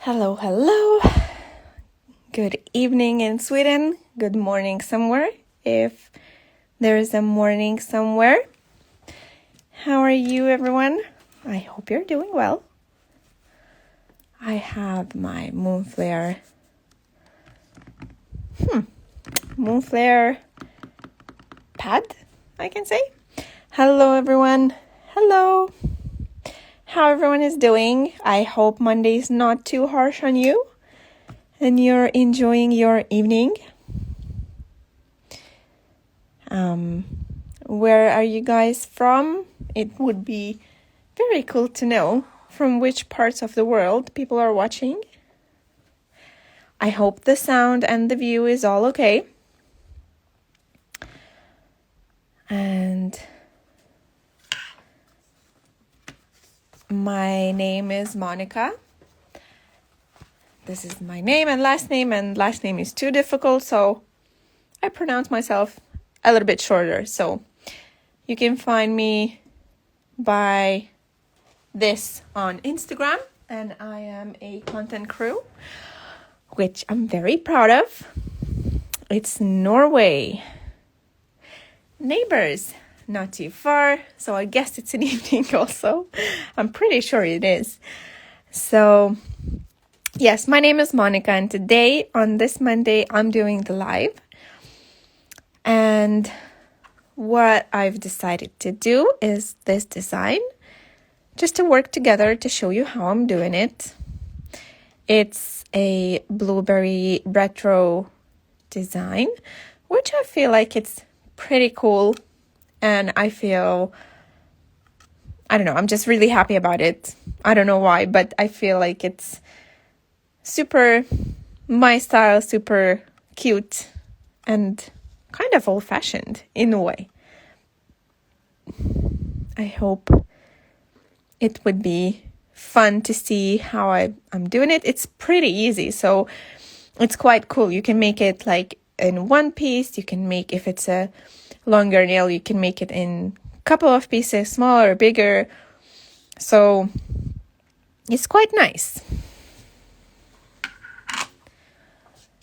Hello, hello. Good evening in Sweden. Good morning somewhere, if there is a morning somewhere. How are you, everyone? I hope you're doing well. I have my Moonflair pad, I can say. Hello, everyone. Hello. How everyone is doing. I hope Monday is not too harsh on you and you're enjoying your evening. Where are you guys from? It would be very cool to know from which parts of the world people are watching. I hope the sound and the view is all okay. And my name is Monica. This is my name and last name is too difficult, so I pronounce myself a little bit shorter. So you can find me by this on Instagram, and I am a content crew, which I'm very proud of. It's Norway. Neighbors, not too far, so I guess it's an evening also. I'm pretty sure it is. So yes, my name is Monica, and today, on this Monday, I'm doing the live. And what I've decided to do is this design, just to work together to show you how I'm doing it. It's a blueberry retro design, which I feel like it's pretty cool. And I don't know, I'm just really happy about it. I don't know why, but I feel like it's super my style, super cute and kind of old-fashioned in a way. I hope it would be fun to see how I'm doing it. It's pretty easy, so it's quite cool. You can make it like in one piece. You can make, if it's a longer nail, you can make it in a couple of pieces, smaller or bigger. So it's quite nice.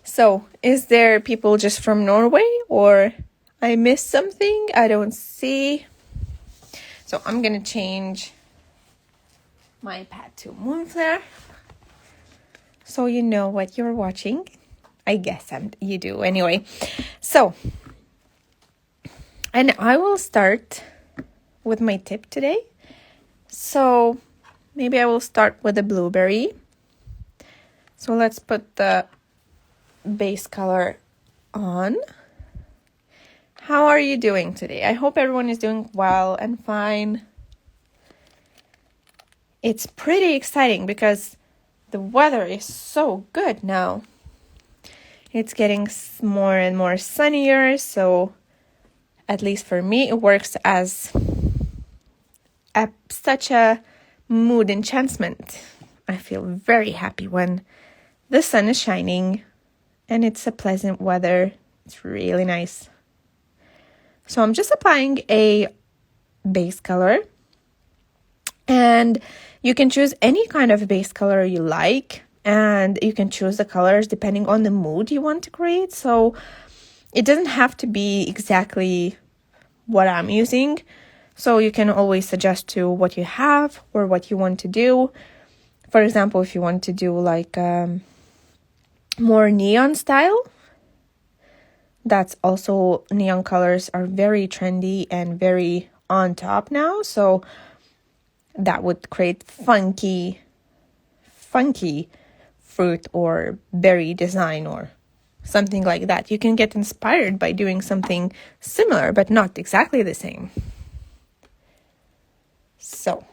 So, is there people just from Norway, or I missed something? I don't see. So I'm gonna change my pad to Moonflair, so you know what you're watching. I guess you do anyway. So, and I will start with my tip today. So maybe I will start with the blueberry. So let's put the base color on. How are you doing today? I hope everyone is doing well and fine. It's pretty exciting because the weather is so good now. It's getting more and more sunnier, so at least for me, it works as such a mood enhancement. I feel very happy when the sun is shining and it's a pleasant weather. It's really nice. So I'm just applying a base color, and you can choose any kind of base color you like, and you can choose the colors depending on the mood you want to create. So it doesn't have to be exactly what I'm using. So you can always suggest to what you have or what you want to do. For example, if you want to do like more neon style, that's also, neon colors are very trendy and very on top now. So that would create funky fruit or berry design or something like that. You can get inspired by doing something similar, but not exactly the same. So,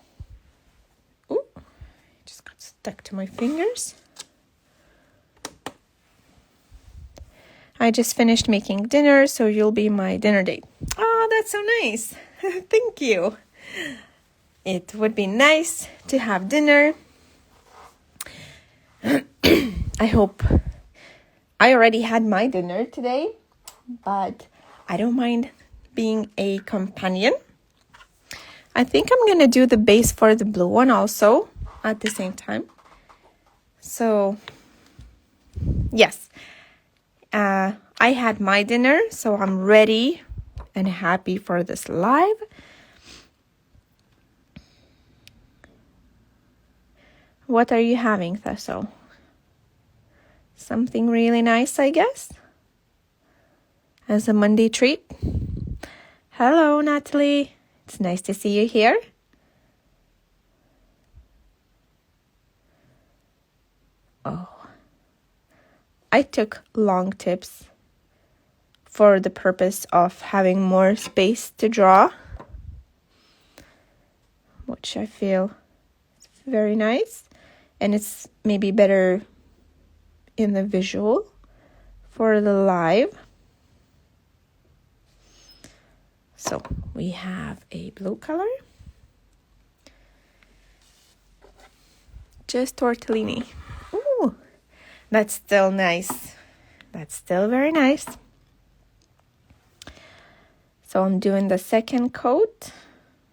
just got stuck to my fingers. I just finished making dinner, so you'll be my dinner date. Oh, that's so nice. Thank you. It would be nice to have dinner. I hope I already had my dinner today, but I don't mind being a companion. I think I'm going to do the base for the blue one also at the same time. So, yes, I had my dinner, so I'm ready and happy for this live. What are you having, Thesso? Something really nice, I guess, as a Monday treat. Hello, Natalie. It's nice to see you here. Oh, I took long tips for the purpose of having more space to draw, which I feel is very nice. And it's maybe better in the visual for the live. So we have a blue color. Just tortellini. Ooh, that's still nice. That's still very nice. So I'm doing the second coat.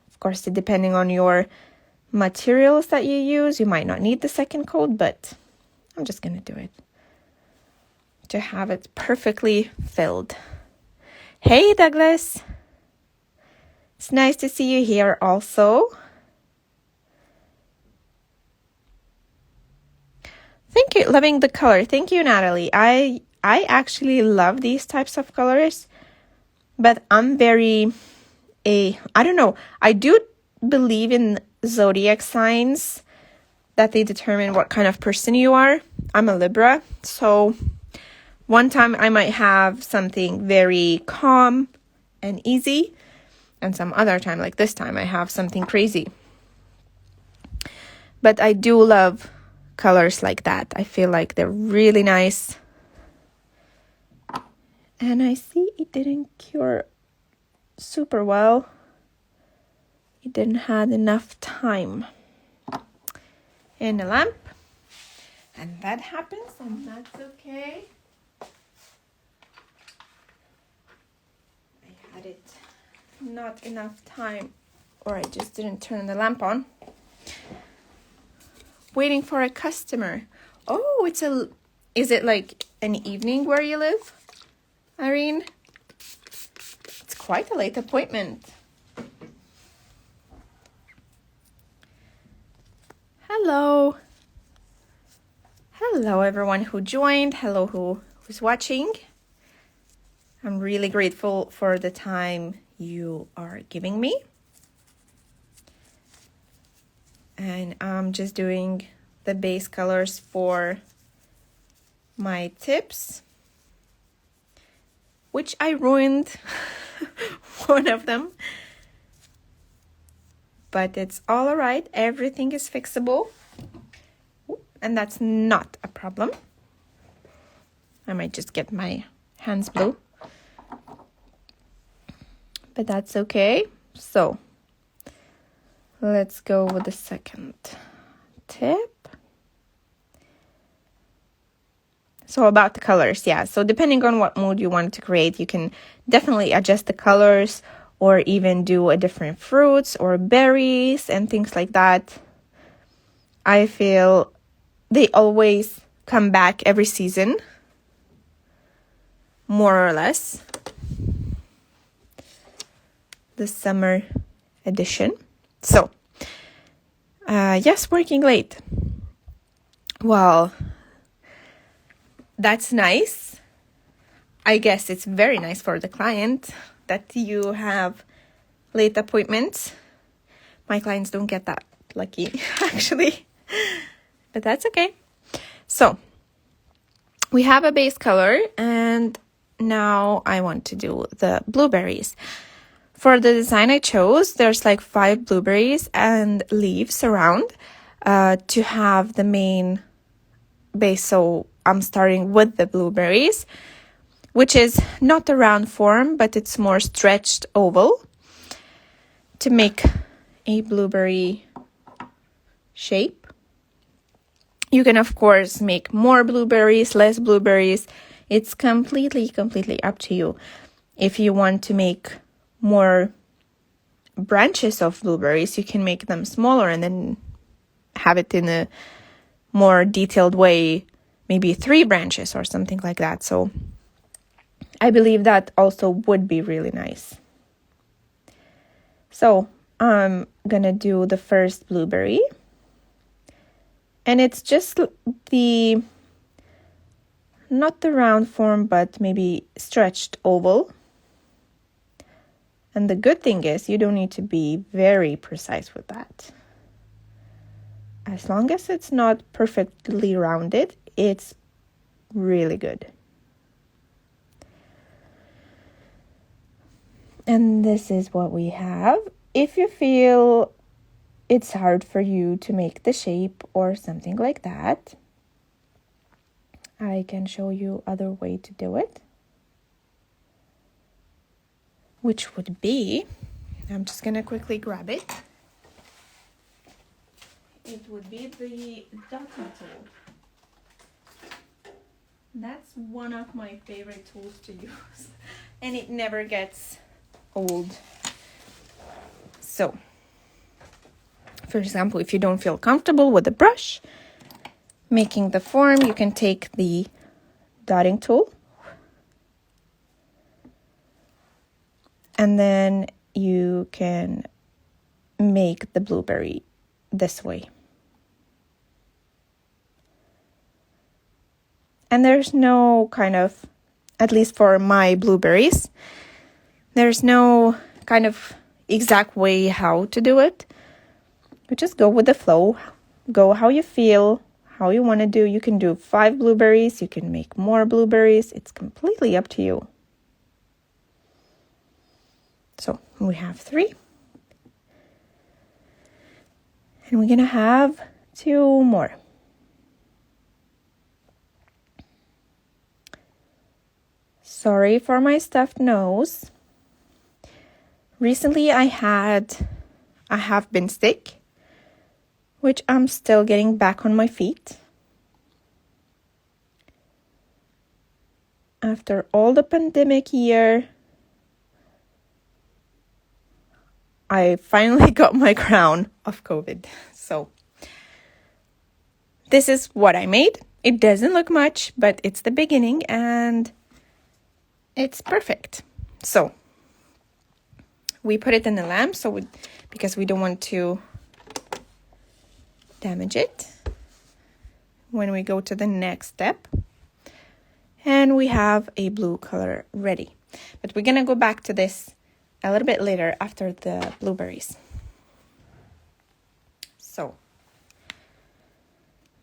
Of course, depending on your materials that you use, you might not need the second coat, but I'm just going to do it to have it perfectly filled. Hey, Douglas. It's nice to see you here also. Thank you. Loving the color. Thank you, Natalie. I actually love these types of colors, but I'm I don't know. I do believe in zodiac signs, that they determine what kind of person you are. I'm a Libra, so one time I might have something very calm and easy, and some other time, like this time, I have something crazy. But I do love colors like that. I feel like they're really nice. And I see it didn't cure super well. It didn't have enough time in the lamp. And that happens, and that's okay. I had it not enough time, or I just didn't turn the lamp on. Waiting for a customer. Oh, is it like an evening where you live, Irene? It's quite a late appointment. Hello. Hello, everyone who joined. Hello, who's watching. I'm really grateful for the time you are giving me. And I'm just doing the base colors for my tips, which I ruined one of them. But it's all right. Everything is fixable. And that's not a problem. I might just get my hands blue. But that's okay. So let's go with the second tip. So about the colors, yeah. So depending on what mood you want to create, you can definitely adjust the colors, or even do a different fruits or berries and things like that. I feel they always come back every season, more or less. The summer edition. So, yes, working late. Well, that's nice. I guess it's very nice for the client that you have late appointments. My clients don't get that lucky, actually. But that's okay. So, we have a base color, and now I want to do the blueberries. For the design I chose, there's like 5 blueberries and leaves around to have the main base. So I'm starting with the blueberries, which is not a round form, but it's more stretched oval to make a blueberry shape. You can, of course, make more blueberries, less blueberries. It's completely up to you. If you want to make more branches of blueberries, you can make them smaller and then have it in a more detailed way, maybe 3 branches or something like that. So I believe that also would be really nice. So I'm gonna do the first blueberry. And it's just not the round form, but maybe stretched oval. And the good thing is you don't need to be very precise with that. As long as it's not perfectly rounded, it's really good. And this is what we have. If you feel it's hard for you to make the shape or something like that, I can show you other way to do it. Which would be, I'm just gonna quickly grab it. It would be the dotting tool. That's one of my favorite tools to use, and it never gets old. So, for example, if you don't feel comfortable with the brush making the form, you can take the dotting tool, and then you can make the blueberry this way. And there's no kind of, at least for my blueberries, there's no kind of exact way how to do it. You just go with the flow, go how you feel, how you want to do. You can do 5 blueberries, you can make more blueberries. It's completely up to you. So we have 3. And we're going to have 2 more. Sorry for my stuffed nose. Recently I have been sick, which I'm still getting back on my feet. After all the pandemic year, I finally got my crown of COVID. So this is what I made. It doesn't look much, but it's the beginning and it's perfect. So we put it in the lamp because we don't want to damage it when we go to the next step. And we have a blue color ready. But we're going to go back to this a little bit later after the blueberries. So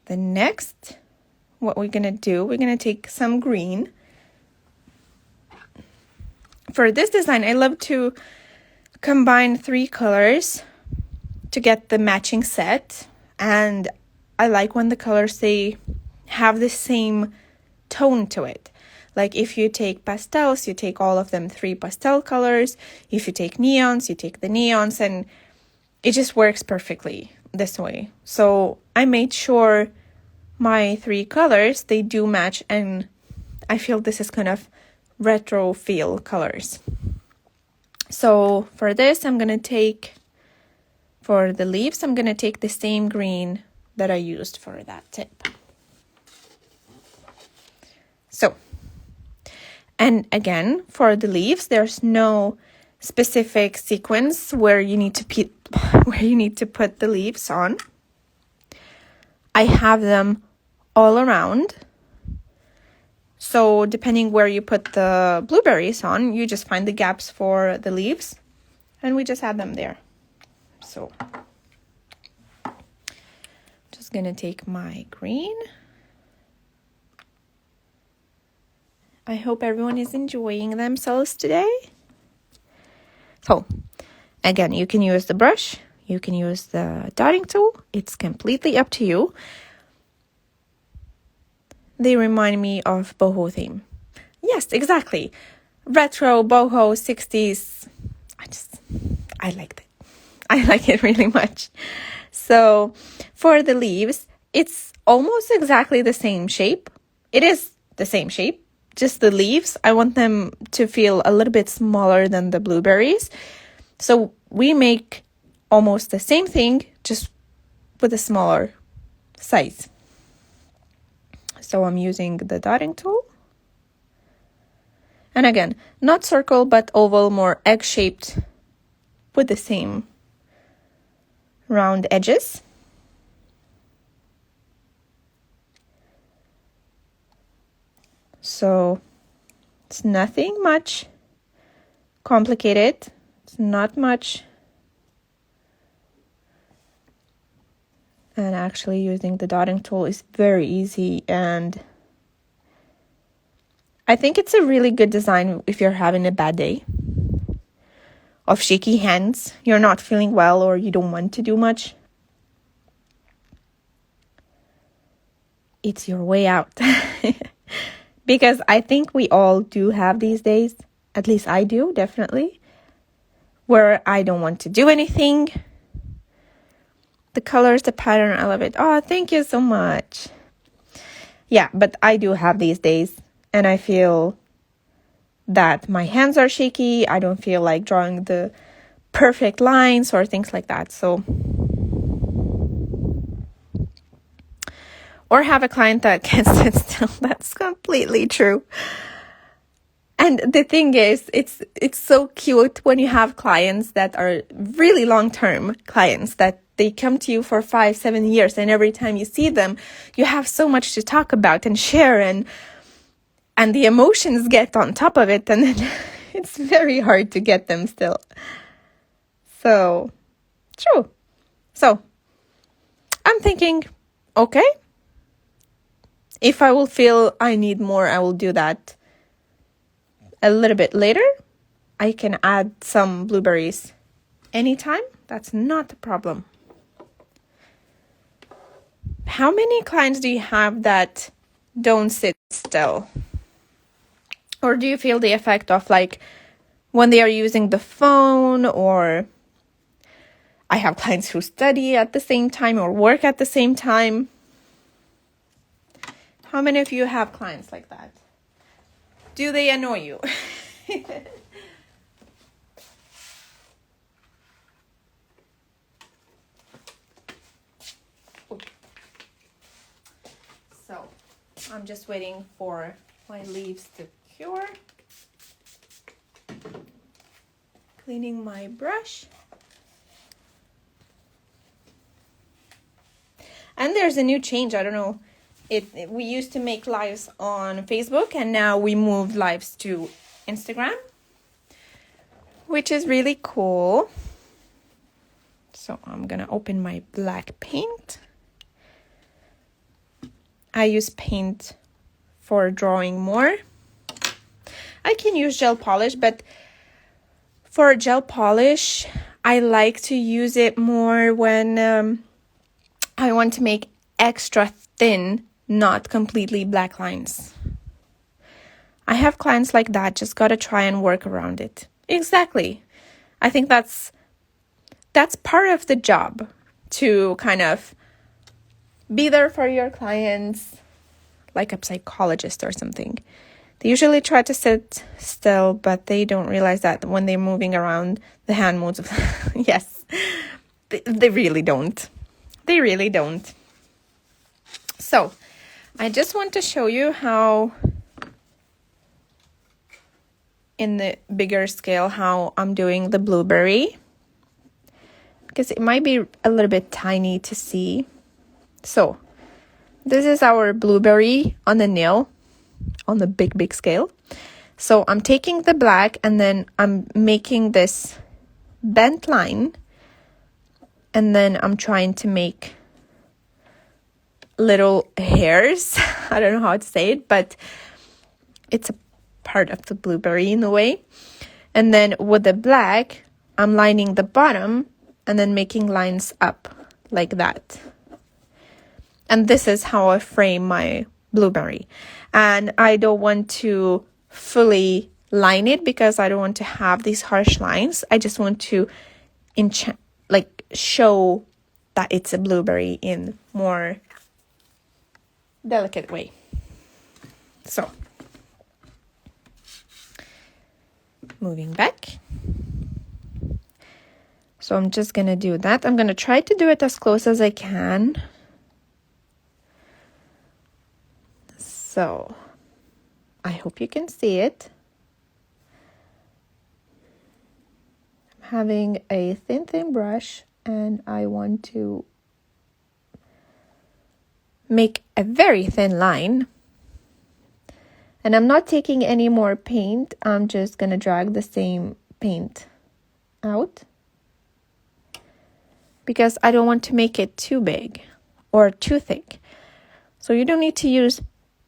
the next, what we're going to do, we're going to take some green. For this design, I love to combine 3 colors to get the matching set. And I like when the colors, they have the same tone to it. Like if you take pastels, you take all of them 3 pastel colors. If you take neons, you take the neons, and it just works perfectly this way. So I made sure my 3 colors, they do match, and I feel this is kind of retro feel colors. So for this, for the leaves, I'm going to take the same green that I used for that tip. So, and again, for the leaves, there's no specific sequence where you need to put the leaves on. I have them all around. So depending where you put the blueberries on, you just find the gaps for the leaves, and we just add them there. So just gonna take my green. I hope everyone is enjoying themselves today. So again, you can use the brush, you can use the dotting tool. It's completely up to you. They remind me of boho theme. Yes, exactly. Retro, boho, 60s. I liked it. I like it really much. So for the leaves, it's almost exactly the same shape. It is the same shape, just the leaves. I want them to feel a little bit smaller than the blueberries. So we make almost the same thing, just with a smaller size. So I'm using the dotting tool. And again, not circle, but oval, more egg-shaped with the same round edges. So it's nothing much complicated. It's not much. And actually using the dotting tool is very easy, and I think it's a really good design if you're having a bad day of shaky hands, you're not feeling well, or you don't want to do much. It's your way out. Because I think we all do have these days, at least I do, definitely, where I don't want to do anything. The colors, the pattern, I love it. Oh, thank you so much. Yeah, but I do have these days, and I feel that my hands are shaky. I don't feel like drawing the perfect lines or things like that. So, or have a client that can sit still. That's completely true. And the thing is, it's so cute when you have clients that are really long-term clients, that they come to you for 5-7 years, and every time you see them, you have so much to talk about and share, and the emotions get on top of it, and then it's very hard to get them still. So, true. So, I'm thinking, okay, if I will feel I need more, I will do that a little bit later. I can add some blueberries anytime. That's not a problem. How many clients do you have that don't sit still? Or do you feel the effect of like when they are using the phone, or I have clients who study at the same time or work at the same time? How many of you have clients like that? Do they annoy you? So, I'm just waiting for my leaves to cure. Cleaning my brush. And there's a new change. I don't know. We used to make lives on Facebook, and now we moved lives to Instagram, which is really cool. So I'm gonna open my black paint. I use paint for drawing more. I can use gel polish, but for gel polish, I like to use it more when I want to make extra thin, not completely black lines. I have clients like that, just gotta try and work around it. Exactly. I think that's part of the job, to kind of be there for your clients, like a psychologist or something. They usually try to sit still, but they don't realize that when they're moving around, the hand moves. Yes, they really don't. They really don't. So, I just want to show you how, in the bigger scale, how I'm doing the blueberry, because it might be a little bit tiny to see. So, this is our blueberry on the nail, on the big scale. So I'm taking the black, and then I'm making this bent line, and then I'm trying to make little hairs. I don't know how to say it, but it's a part of the blueberry in a way. And then with the black, I'm lining the bottom and then making lines up like that. And this is how I frame my blueberry. And I don't want to fully line it because I don't want to have these harsh lines. I just want to show that it's a blueberry in more delicate way. So, moving back. So I'm just going to do that. I'm going to try to do it as close as I can. So I hope you can see it. I'm having a thin brush, and I want to make a very thin line. And I'm not taking any more paint. I'm just going to drag the same paint out, because I don't want to make it too big or too thick. So you don't need to use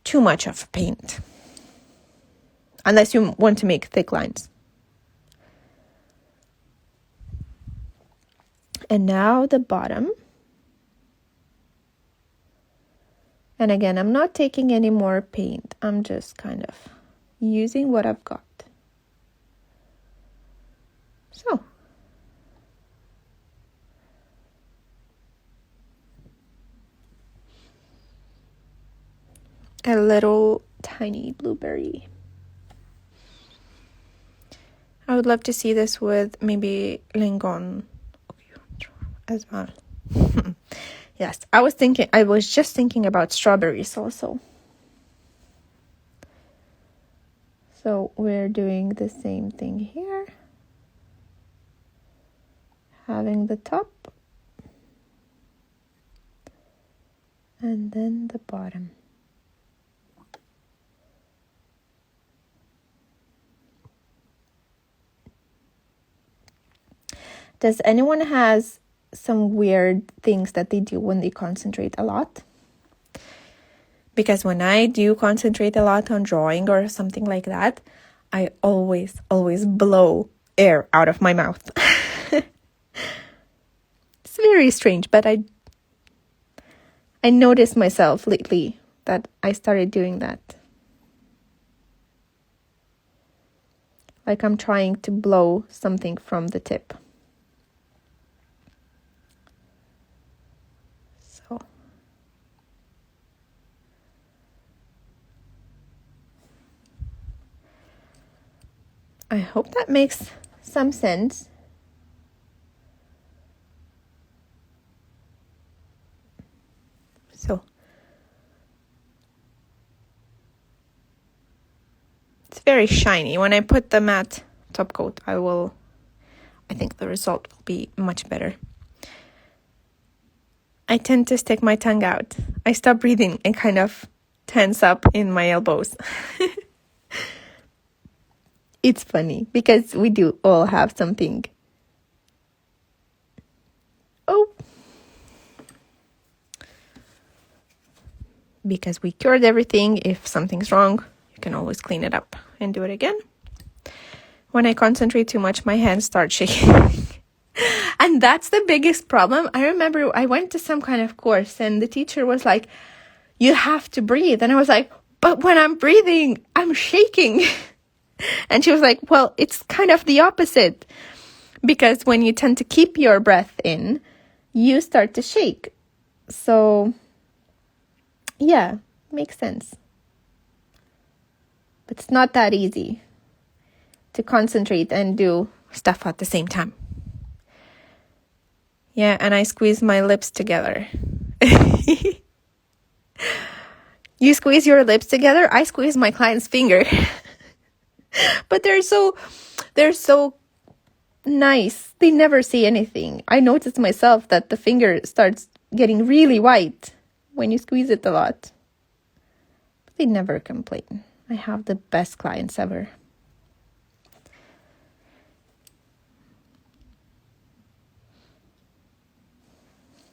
too much of paint unless you want to make thick lines. And now the bottom. And again, I'm not taking any more paint. I'm just kind of using what I've got. So. A little tiny blueberry. I would love to see this with maybe lingon as well. Yes, I was just thinking about strawberries also. So we're doing the same thing here. Having the top. And then the bottom. Does anyone has some weird things that they do when they concentrate a lot? Because when I do concentrate a lot on drawing or something like that, I always blow air out of my mouth. It's very strange, but I noticed myself lately that I started doing that. Like I'm trying to blow something from the tip. So. I hope that makes some sense. So. It's very shiny. When I put the matte top coat, I think the result will be much better. I tend to stick my tongue out. I stop breathing and kind of tense up in my elbows. It's funny because we do all have something. Oh. Because we cured everything. If something's wrong, you can always clean it up and do it again. When I concentrate too much, my hands start shaking. And that's the biggest problem. I remember I went to some kind of course and the teacher was like, you have to breathe. And I was like, but when I'm breathing, I'm shaking. And she was like, well, it's kind of the opposite. Because when you tend to keep your breath in, you start to shake. So, yeah, makes sense. But it's not that easy to concentrate and do stuff at the same time. Yeah, and I squeeze my lips together. You squeeze your lips together, I squeeze my client's finger. But they're so nice. They never say anything. I noticed myself that the finger starts getting really white when you squeeze it a lot. But they never complain. I have the best clients ever.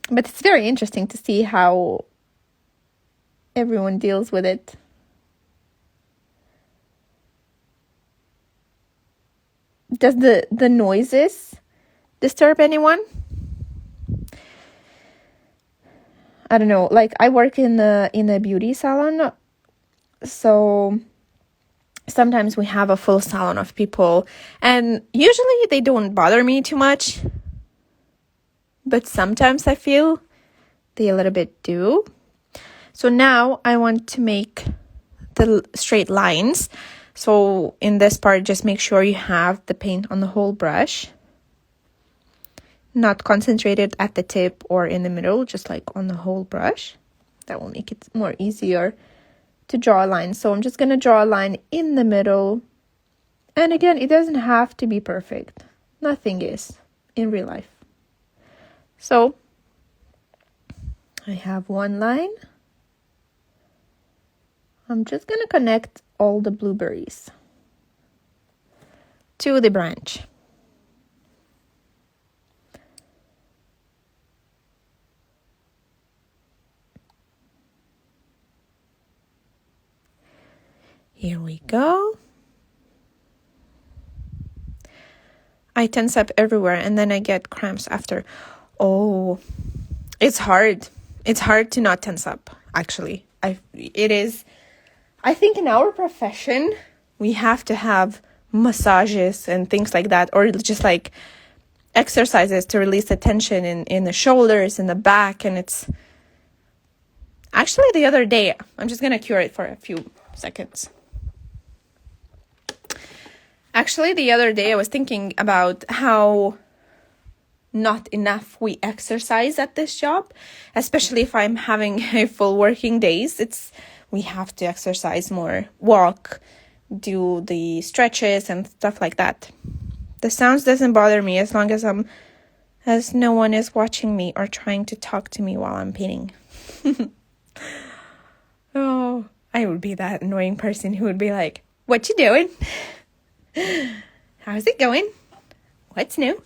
But it's very interesting to see how everyone deals with it. Does the noises disturb anyone? I don't know. Like I work in a beauty salon, so sometimes we have a full salon of people, and usually they don't bother me too much. But sometimes I feel they a little bit do. So now I want to make the straight lines. So in this part, just make sure you have the paint on the whole brush. Not concentrated at the tip or in the middle, just like on the whole brush. That will make it more easier to draw a line. So I'm just going to draw a line in the middle. And again, it doesn't have to be perfect. Nothing is in real life. So I have one line. I'm just going to connect all the blueberries to the branch. Here we go. I tense up everywhere and then I get cramps after. Oh, it's hard. It's hard to not tense up, actually. It is. I think in our profession, we have to have massages and things like that, or just like exercises to release the tension in the shoulders and the back. And it's actually the other day, I'm just going to cure it for a few seconds. Actually, the other day I was thinking about how not enough we exercise at this job, especially if I'm having a full working days. We have to exercise more, walk, do the stretches and stuff like that. The sounds doesn't bother me as long as no one is watching me or trying to talk to me while I'm painting. Oh, I would be that annoying person who would be like, "What you doing? How's it going? What's new?"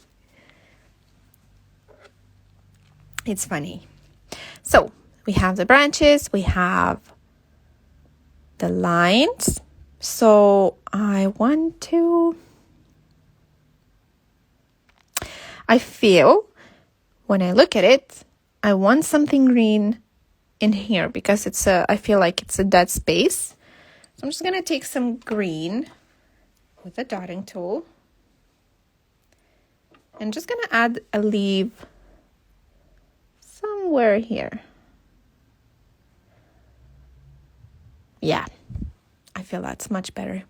It's funny. So we have the branches, we have the lines. So I feel when I look at it, I want something green in here because I feel like it's a dead space. So I'm just going to take some green with a dotting tool and just going to add a leaf somewhere here. Yeah, I feel that's much better.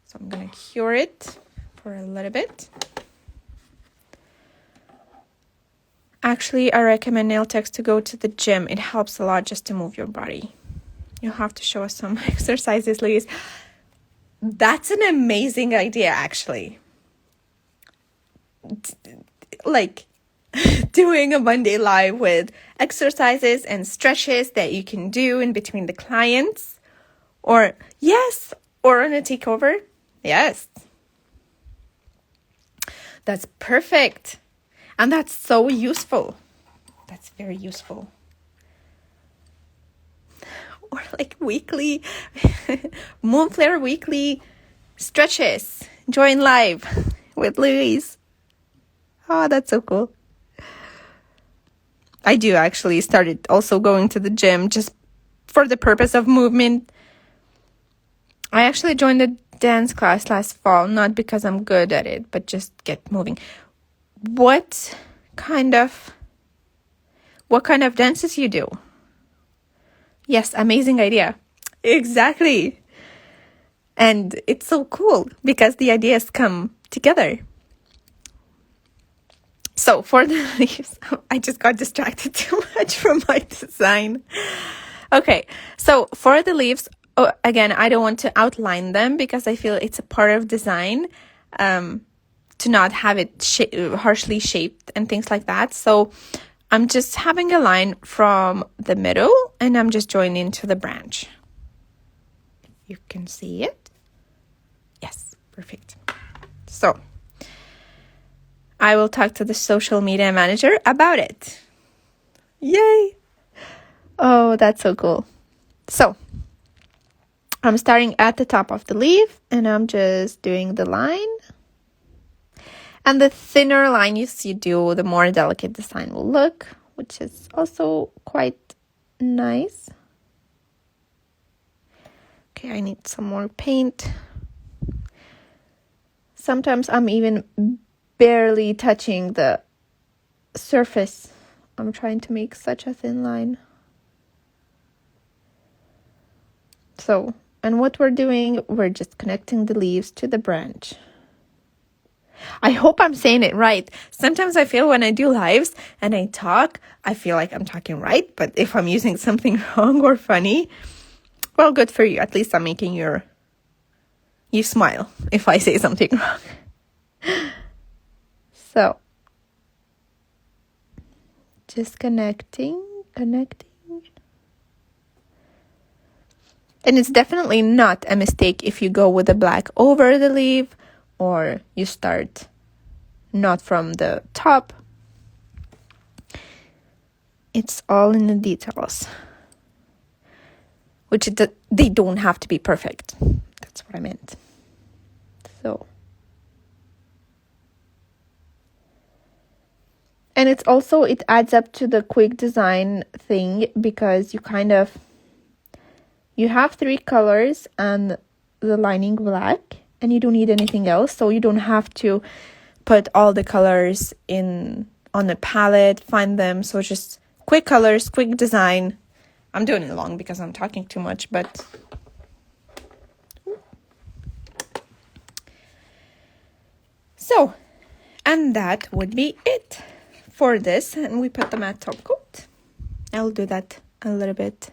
So I'm going to cure it for a little bit. Actually, I recommend nail techs to go to the gym. It helps a lot just to move your body. You'll have to show us some exercises, ladies. That's an amazing idea, actually. Like doing a Monday live with exercises and stretches that you can do in between the clients. Or on a takeover. Yes. That's perfect. And that's so useful. That's very useful. Or like weekly, Moonflair weekly stretches. Join live with Louise. Oh, that's so cool. I do actually started also going to the gym just for the purpose of movement. I actually joined a dance class last fall, not because I'm good at it, but just get moving. What kind of dances you do? Yes, amazing idea. Exactly. And it's so cool because the ideas come together. So for the leaves, I just got distracted too much from my design. Okay, so for the leaves, again, I don't want to outline them because I feel it's a part of design to not have it harshly shaped and things like that. So I'm just having a line from the middle and I'm just joining to the branch. You can see it. Yes, perfect. So I will talk to the social media manager about it. Yay! Oh, that's so cool. So I'm starting at the top of the leaf and I'm just doing the line. And the thinner line you do, the more delicate the design will look, which is also quite nice. Okay, I need some more paint. Sometimes I'm even barely touching the surface. I'm trying to make such a thin line. So, and what we're doing, we're just connecting the leaves to the branch. I hope I'm saying it right. Sometimes I feel when I do lives and I talk, I feel like I'm talking right. But if I'm using something wrong or funny, Well, good for you. At least I'm making you smile if I say something wrong. So, just connecting. And it's definitely not a mistake if you go with the black over the leaf or you start not from the top. It's all in the details. Which they don't have to be perfect. That's what I meant. So. And it adds up to the quick design thing because you have 3 colors and the lining black and you don't need anything else. So you don't have to put all the colors on the palette, find them. So just quick colors, quick design. I'm doing it long because I'm talking too much, but so, and that would be it for this. And we put the matte top coat. I'll do that a little bit.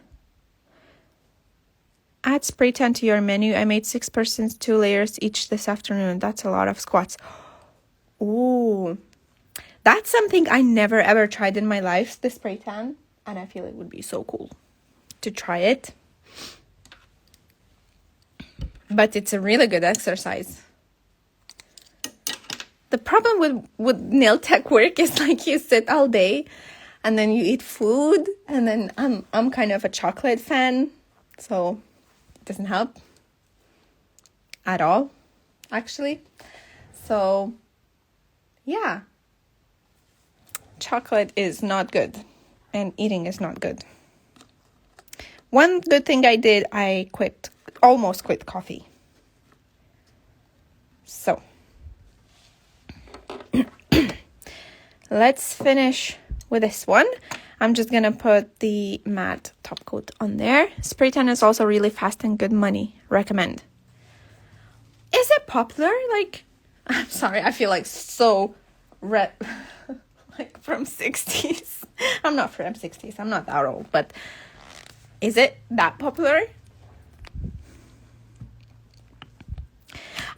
Add spray tan to your menu. I made 6%, 2 layers each this afternoon. That's a lot of squats. Ooh, that's something I never ever tried in my life, the spray tan. And I feel it would be so cool to try it. But it's a really good exercise. The problem with nail tech work is like you sit all day and then you eat food, and then I'm kind of a chocolate fan, so it doesn't help at all, actually. So yeah, chocolate is not good and eating is not good. One good thing I did, I almost quit coffee. So let's finish with this one. I'm just gonna put the matte top coat on there. Spray tan is also really fast and good money. Recommend. Is it popular? Like, I'm sorry, I feel like so red, like from 60s. I'm not from 60s. I'm not that old, but is it that popular?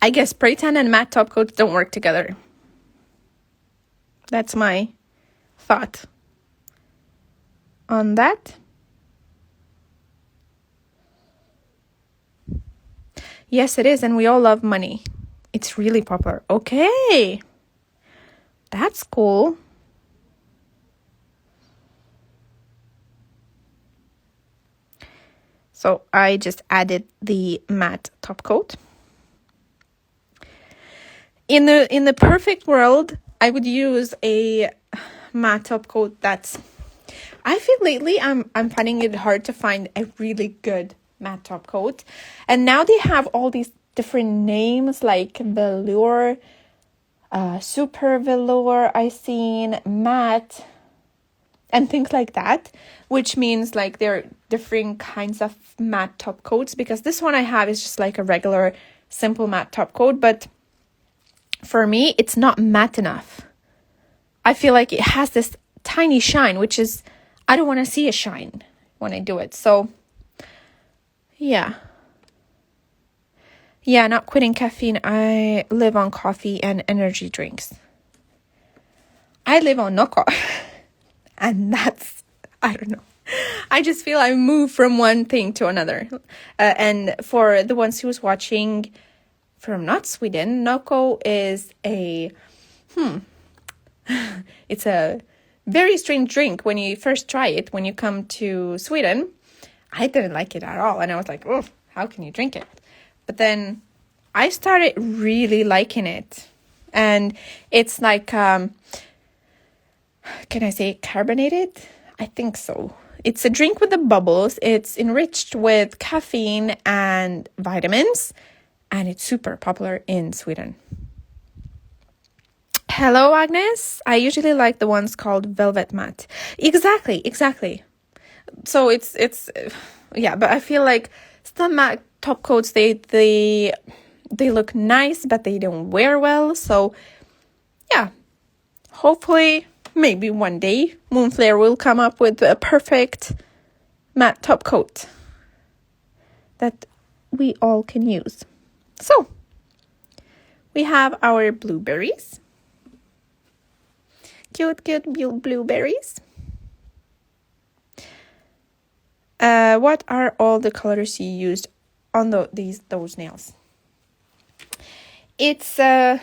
I guess spray tan and matte top coats don't work together. That's my thought on that. Yes, it is, and we all love money. It's really popular. Okay, that's cool. So I just added the matte top coat. In the perfect world, I would use a matte top coat I feel lately I'm finding it hard to find a really good matte top coat. And now they have all these different names like velour, super velour, I seen matte, and things like that, which means like there are different kinds of matte top coats, because this one I have is just like a regular simple matte top coat, but for me it's not matte enough. I feel like it has this tiny shine, which is, I don't want to see a shine when I do it. So yeah, not quitting caffeine. I live on coffee and energy drinks. I live on no coffee. And that's, I don't know. I just feel I move from one thing to another. And for the ones who was watching from not Sweden, Nocco is it's a very strange drink when you first try it. When you come to Sweden, I didn't like it at all. And I was like, oh, how can you drink it? But then I started really liking it. And it's like, can I say carbonated? I think so. It's a drink with the bubbles. It's enriched with caffeine and vitamins. And it's super popular in Sweden. Hello, Agnes. I usually like the ones called Velvet Matte. Exactly. So it's yeah, but I feel like some matte top coats, they look nice, but they don't wear well. So yeah, hopefully, maybe one day, Moonflair will come up with a perfect matte top coat. that we all can use. So, we have our blueberries. Cute blueberries. What are all the colors you used on those nails? It's a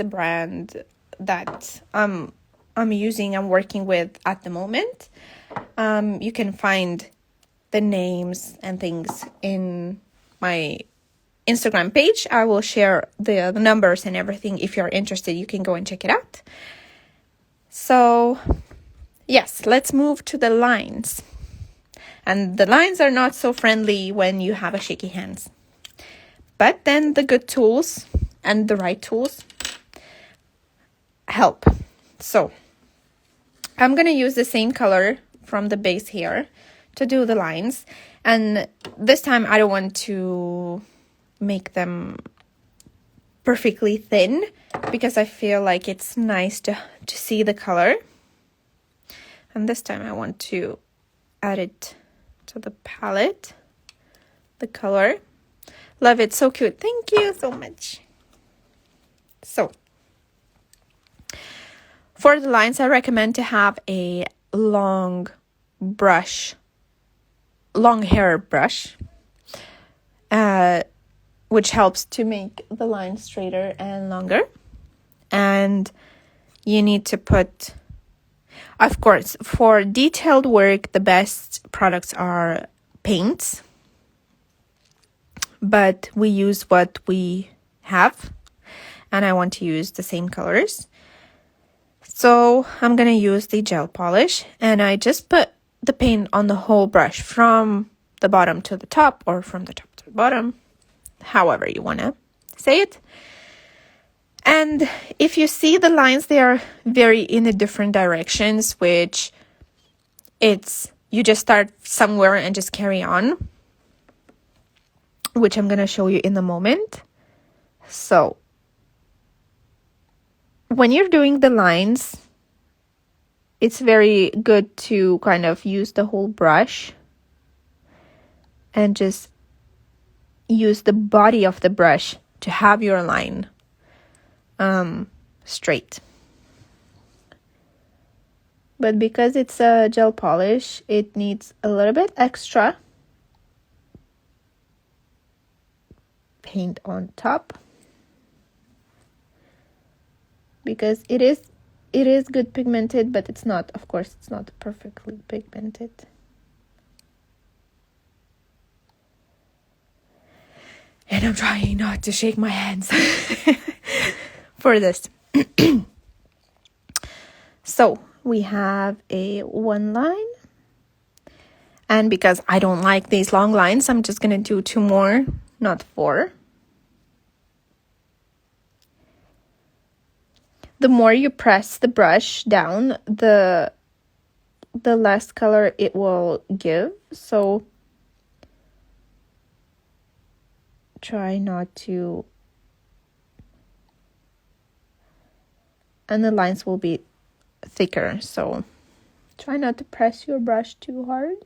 brand that I'm working with at the moment. You can find the names and things in my Instagram page. I will share the numbers and everything. If you're interested, you can go and check it out. So, yes, let's move to the lines. And the lines are not so friendly when you have a shaky hands. But then the good tools and the right tools help. So, I'm going to use the same color from the base here to do the lines. And this time I don't want to make them perfectly thin because I feel like it's nice to see the color. And this time I want to add it to the palette, the color. Love it, so cute. Thank you so much. So, for the lines, I recommend to have a long hair brush, which helps to make the line straighter and longer. And you need to put, of course, for detailed work, the best products are paints. But we use what we have, and I want to use the same colors. So I'm going to use the gel polish, and I just put the paint on the whole brush from the bottom to the top, or from the top to the bottom, however you want to say it. And if you see the lines, they are very in the different directions, which you just start somewhere and just carry on, which I'm going to show you in a moment. So, when you're doing the lines, it's very good to kind of use the whole brush and just use the body of the brush to have your line straight. But because it's a gel polish, it needs a little bit extra paint on top, because it is good pigmented, but it's not, of course, it's not perfectly pigmented. And I'm trying not to shake my hands for this. So we have a one line, and because I don't like these long lines, I'm just gonna do 2 more, not 4. The more you press the brush down, the less color it will give. So try not to, and the lines will be thicker, so try not to press your brush too hard.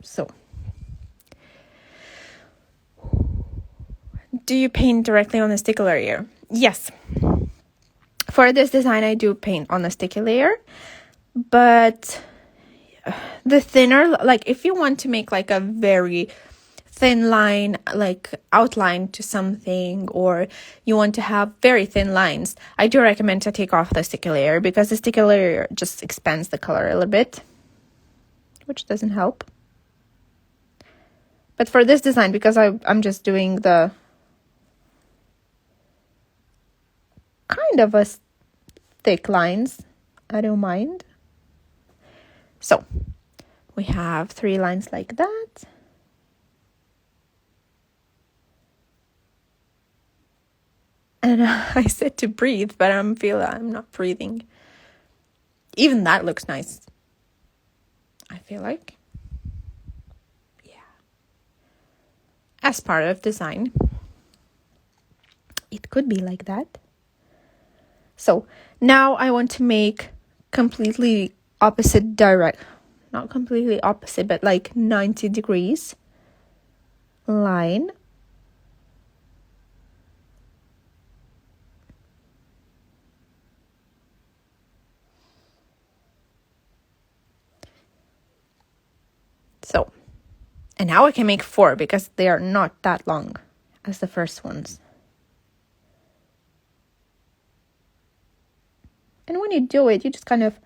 So, do you paint directly on the sticky layer? Yes. For this design, I do paint on the sticky layer, but the thinner, like if you want to make like a very thin line, like outline to something, or you want to have very thin lines, I do recommend to take off the sticky layer, because the sticky layer just expands the color a little bit, which doesn't help. But for this design, because I'm just doing the kind of a thick lines, I don't mind. So we have 3 lines like that. And I said to breathe, but I'm not breathing. Even that looks nice, I feel like. Yeah. As part of design, it could be like that. So now I want to make completely opposite direct, not completely opposite, but like 90 degrees line. So, and now I can make 4 because they are not that long as the first ones. And when you do it, you just kind of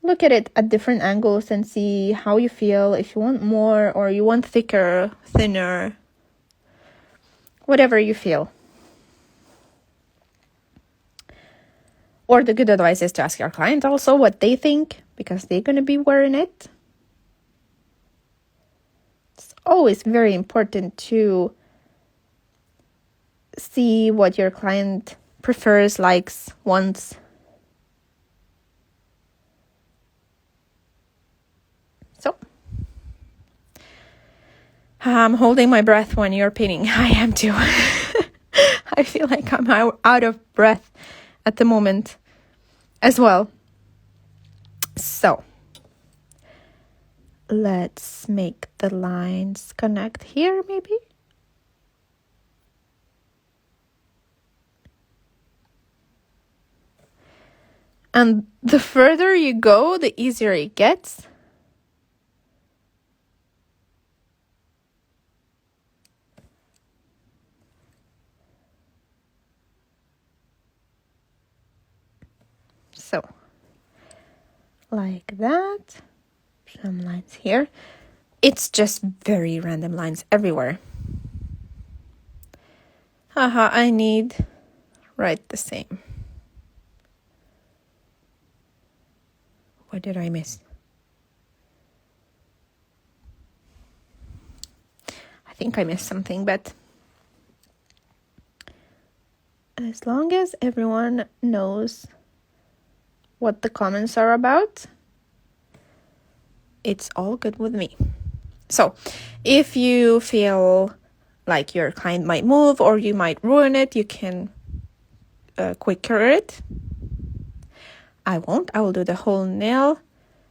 look at it at different angles and see how you feel, if you want more or you want thicker, thinner, whatever you feel. Or the good advice is to ask your client also what they think, because they're going to be wearing it. It's always very important to see what your client prefers, likes, wants. So, I'm holding my breath when you're pinning. I am too. I feel like I'm out of breath at the moment as well. So, let's make the lines connect here maybe. And the further you go, the easier it gets. So, like that. Some lines here. It's just very random lines everywhere. Haha, I need write the same. What did I miss? I think I missed something, but as long as everyone knows what the comments are about, it's all good with me. So, if you feel like your client might move or you might ruin it, you can quicker it. I won't. I will do the whole nail.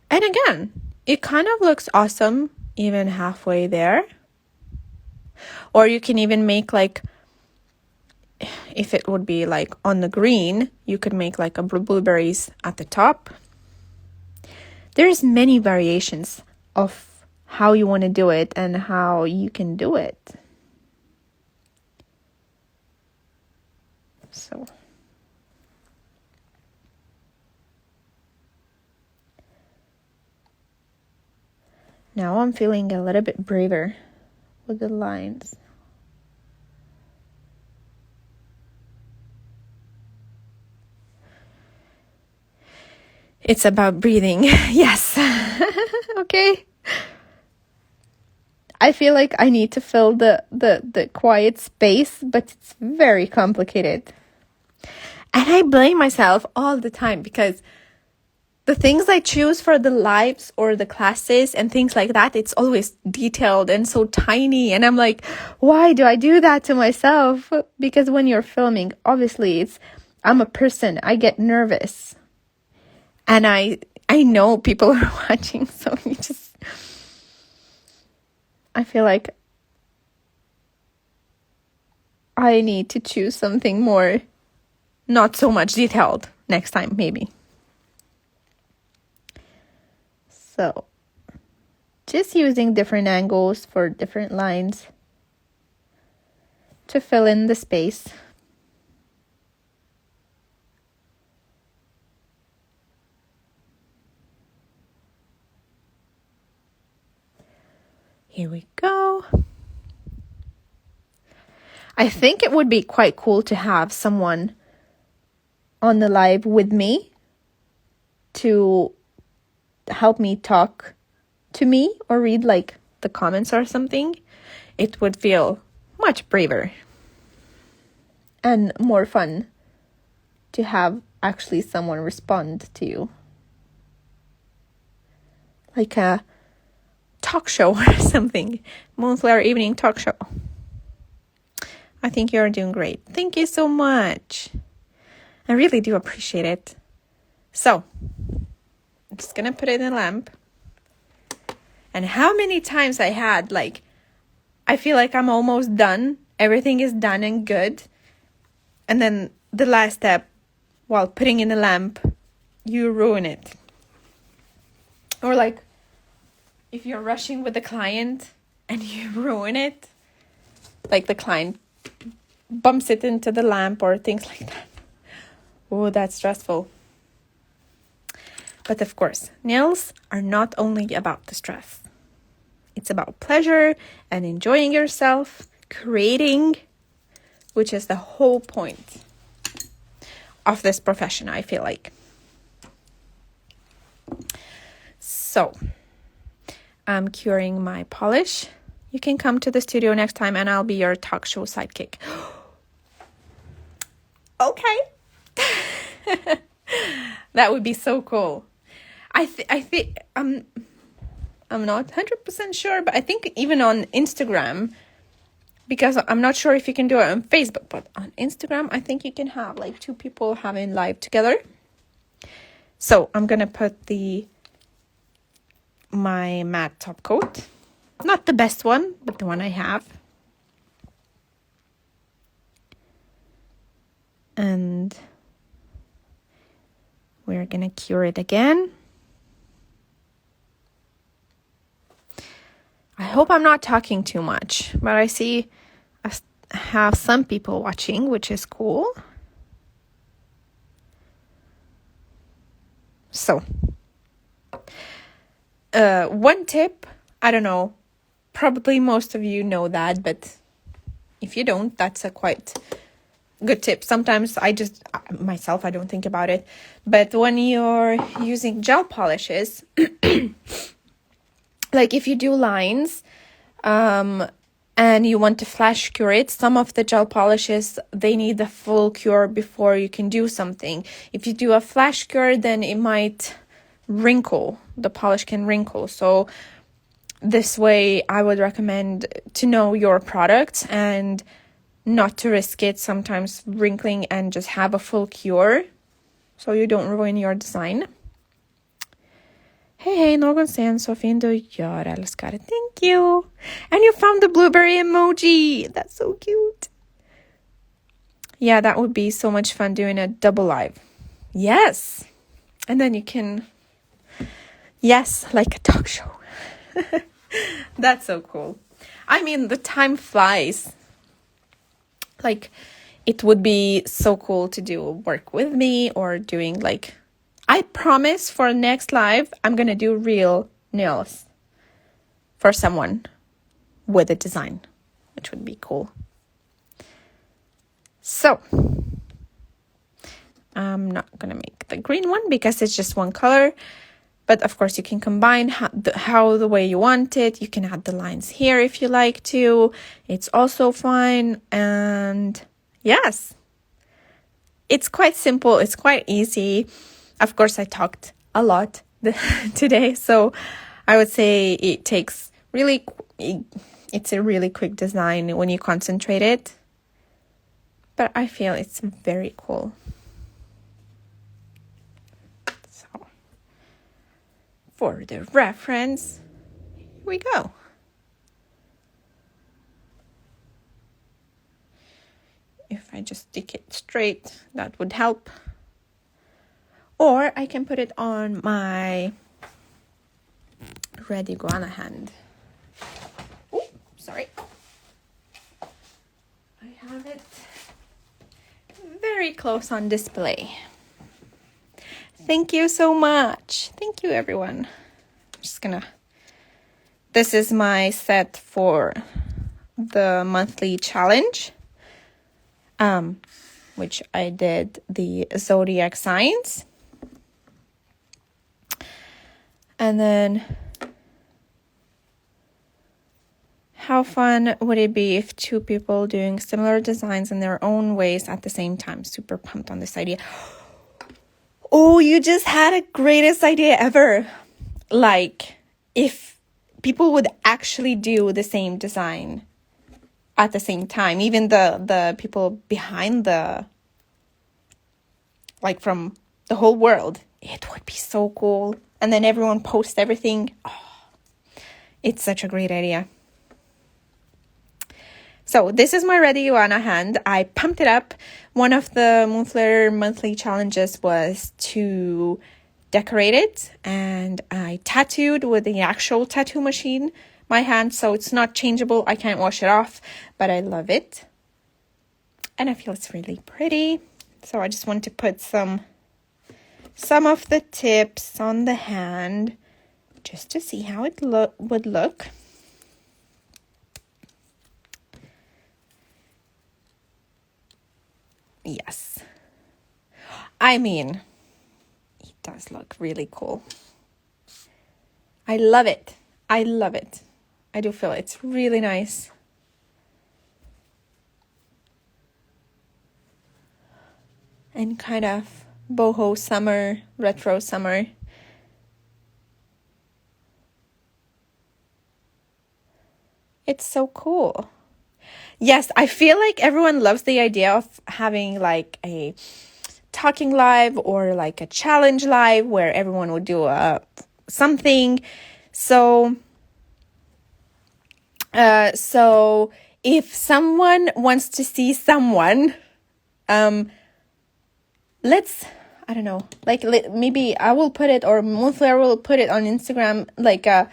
And again, it kind of looks awesome even halfway there. Or you can even make like, if it would be like on the green, you could make like a blueberries at the top. There's many variations of how you want to do it and how you can do it. So, now I'm feeling a little bit braver with the lines. It's about breathing. Yes. Okay. I feel like I need to fill the quiet space, but it's very complicated. And I blame myself all the time because the things I choose for the lives or the classes and things like that, it's always detailed and so tiny. And I'm like, why do I do that to myself? Because when you're filming, obviously I'm a person. I get nervous. And I know people are watching, so I feel like I need to choose something more, not so much detailed next time, maybe. So, just using different angles for different lines to fill in the space. Here we go. I think it would be quite cool to have someone on the live with me to help me talk to me or read like the comments or something. It would feel much braver and more fun to have actually someone respond to you. Like a talk show or something. Moonflair evening talk show. I think you're doing great. Thank you so much. I really do appreciate it. So, I'm just gonna put it in a lamp. And how many times I had, like, I feel like I'm almost done. Everything is done and good. And then the last step, while putting in the lamp, you ruin it. Or like, if you're rushing with the client and you ruin it, like the client bumps it into the lamp or things like that. Oh, that's stressful. But of course, nails are not only about the stress. It's about pleasure and enjoying yourself, creating, which is the whole point of this profession, I feel like. So, I'm curing my polish. You can come to the studio next time and I'll be your talk show sidekick. Okay. That would be so cool. I think I'm not 100% sure, but I think even on Instagram, because I'm not sure if you can do it on Facebook, but on Instagram, I think you can have like two people having live together. So I'm going to put my matte top coat. Not the best one, but the one I have. And we're going to cure it again. I hope I'm not talking too much, but I see I have some people watching, which is cool. So, one tip, I don't know, probably most of you know that, but if you don't, that's a quite good tip. Sometimes I don't think about it, but when you're using gel polishes, like if you do lines, and you want to flash cure it, some of the gel polishes, they need the full cure before you can do something. If you do a flash cure, then it might wrinkle. The polish can wrinkle. So this way, I would recommend to know your product and not to risk it sometimes wrinkling and just have a full cure so you don't ruin your design. Hej, någon sen så fin du gör, älskar. Thank you. And you found the blueberry emoji. That's so cute. Yeah, that would be so much fun doing a double live. Yes. And then you can, yes, like a talk show. That's so cool. I mean, the time flies. Like, it would be so cool to do work with me or doing like, I promise for next live, I'm going to do real nails for someone with a design, which would be cool. So, I'm not going to make the green one because it's just one color. But of course, you can combine how the way you want it. You can add the lines here if you like to. It's also fine. And yes, it's quite simple. It's quite easy. Of course, I talked a lot today, so I would say it's a really quick design when you concentrate it. But I feel it's very cool. So, for the reference, here we go. If I just stick it straight, that would help. Or I can put it on my red IGUANA hand. Oh, sorry. I have it very close on display. Thank you so much. Thank you, everyone. I'm just gonna... This is my set for the monthly challenge, which I did the zodiac signs. And then, how fun would it be if two people doing similar designs in their own ways at the same time? Super pumped on this idea. Oh, you just had a greatest idea ever. Like, if people would actually do the same design at the same time, even the people behind like from the whole world, it would be so cool. and then everyone posts everything. Oh, it's such a great idea. So this is my ready IGUANA hand. I pumped it up. One of the Moonflair monthly challenges was to decorate it, and I tattooed with the actual tattoo machine my hand, so it's not changeable. I can't wash it off, but I love it. And I feel it's really pretty. So I just want to put some of the tips on the hand just to see how it would look. Yes. I mean, it does look really cool. I love it. I love it. I do feel it's really nice. And kind of boho summer, retro summer. It's so cool. Yes, I feel like everyone loves the idea of having like a talking live or like a challenge live where everyone would do something. So if someone wants to see someone, I don't know, like maybe I will put it, or Moonflair will put it on Instagram, like a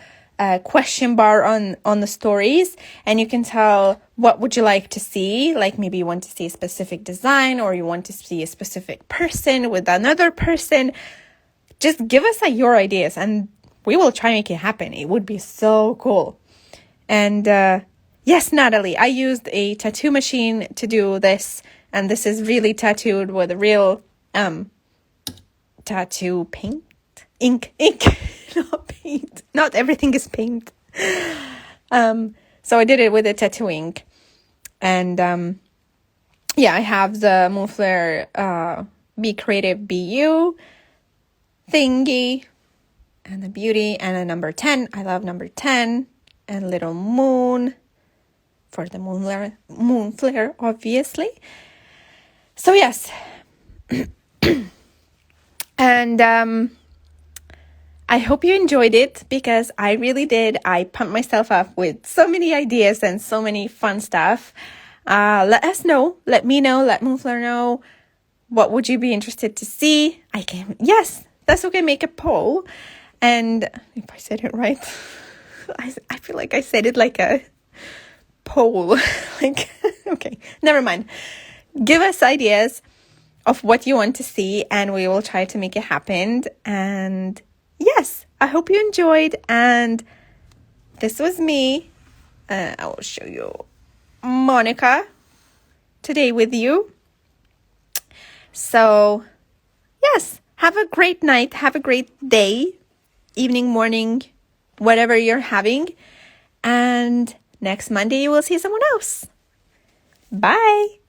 question bar on the stories, and you can tell what would you like to see. Like maybe you want to see a specific design, or you want to see a specific person with another person. Just give us your ideas and we will try and make it happen. It would be so cool. And yes, Natalie, I used a tattoo machine to do this, and this is really tattooed with a real tattoo paint, ink, not paint. Not everything is paint. So I did it with a tattoo ink, and yeah, I have the Moonflair Be Creative Be You thingy, and the beauty, and a number 10. I love number 10, and little moon for the Moonflair, obviously. So yes. And I hope you enjoyed it, because I really did. I pumped myself up with so many ideas and so many fun stuff. Let us know. Let me know. Let Moonflair know. What would you be interested to see? Yes, that's okay. Make a poll. And if I said it right, I feel like I said it like a poll. Like, okay, never mind. Give us ideas of what you want to see, and we will try to make it happen. And yes, I hope you enjoyed. And this was me. I will show you Monica today with you. So yes, have a great night. Have a great day, evening, morning, whatever you're having. And next Monday, you will see someone else. Bye.